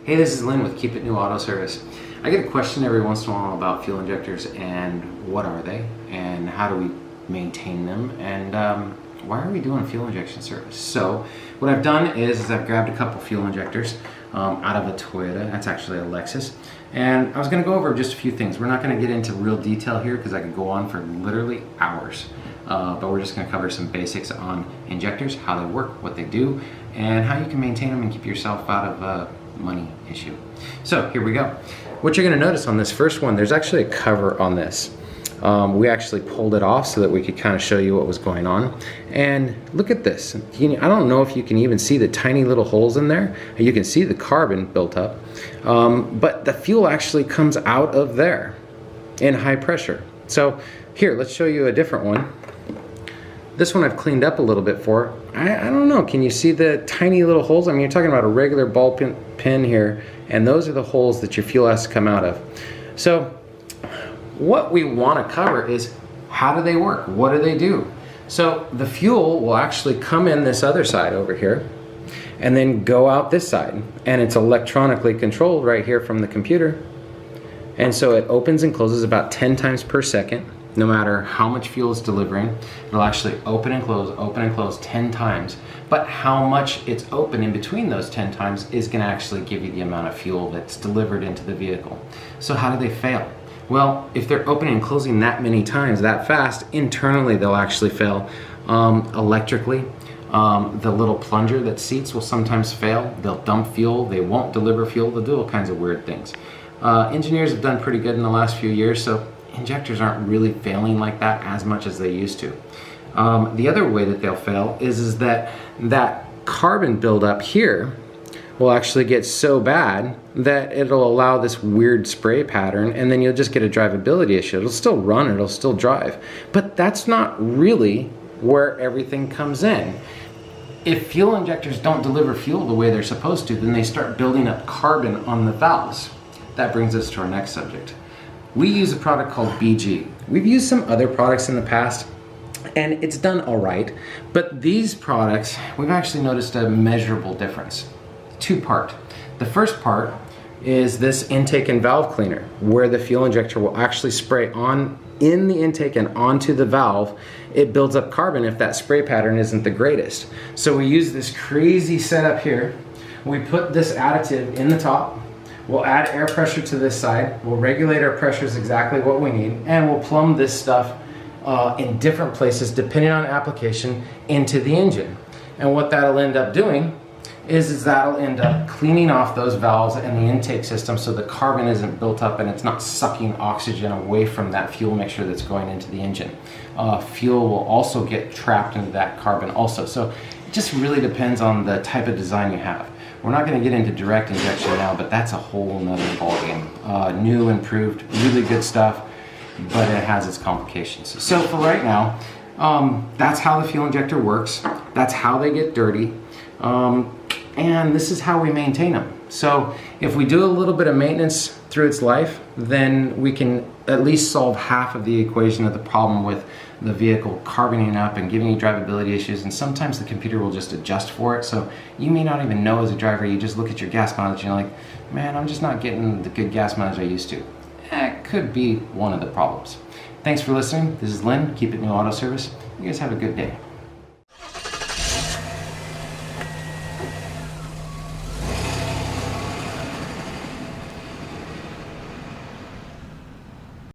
Hey, this is Lynn with Keep It New Auto Service. I get a question every once in a while about fuel injectors and what are they and how do we maintain them and why are we doing fuel injection service? So what I've done is I've grabbed a couple fuel injectors out of a Toyota. That's actually a Lexus. And I was going to go over just a few things. We're not going to get into real detail here because I could go on for literally hours. But we're just going to cover some basics on injectors, how they work, what they do, and how you can maintain them and keep yourself out of a money issue. So here we go. What you're going to notice on this first one, there's actually a cover on this. We actually pulled it off so that we could kind of show you what was going on. And look at this. I don't know if you can even see the tiny little holes in there. You can see the carbon built up. But the fuel actually comes out of there in high pressure. So here, let's show you a different one. This one I've cleaned up a little bit for. I don't know, can you see the tiny little holes? I mean, you're talking about a regular ball pin here, and those are the holes that your fuel has to come out of. So what we want to cover is how do they work? What do they do? So the fuel will actually come in this other side over here and then go out this side, and it's electronically controlled right here from the computer. And so it opens and closes about 10 times per second. No matter how much fuel it's delivering, it'll actually open and close 10 times. But how much it's open in between those 10 times is going to actually give you the amount of fuel that's delivered into the vehicle. So how do they fail? Well, if they're opening and closing that many times that fast, internally they'll actually fail. Electrically, the little plunger that seats will sometimes fail. They'll dump fuel, they won't deliver fuel, they'll do all kinds of weird things. Engineers have done pretty good in the last few years, so injectors aren't really failing like that as much as they used to. The other way that they'll fail is that carbon buildup here will actually get so bad that it'll allow this weird spray pattern, and then you'll just get a drivability issue. It'll still run, it'll still drive, but that's not really where everything comes in. If fuel injectors don't deliver fuel the way they're supposed to, then they start building up carbon on the valves. That brings us to our next subject. We use a product called BG. We've used some other products in the past and it's done all right, but these products, we've actually noticed a measurable difference. Two-part. The first part is this intake and valve cleaner, where the fuel injector will actually spray on in the intake and onto the valve. It builds up carbon if that spray pattern isn't the greatest. So we use this crazy setup here. We put this additive in the top. We'll add air pressure to this side, we'll regulate our pressures exactly what we need, and we'll plumb this stuff in different places depending on application into the engine. And what that'll end up doing is that'll end up cleaning off those valves and the intake system so the carbon isn't built up and it's not sucking oxygen away from that fuel mixture that's going into the engine. Fuel will also get trapped into that carbon also. So it just really depends on the type of design you have. We're not going to get into direct injection now, but that's a whole nother ballgame. New, improved, really good stuff, but it has its complications. So for right now, that's how the fuel injector works. That's how they get dirty. And this is how we maintain them. So if we do a little bit of maintenance through its life, then we can at least solve half of the equation of the problem with the vehicle carboning up and giving you drivability issues, and sometimes the computer will just adjust for it. So you may not even know as a driver, you just look at your gas mileage and you're like, man, I'm just not getting the good gas mileage I used to. That could be one of the problems. Thanks for listening. This is Lynn, Keep It New Auto Service. You guys have a good day.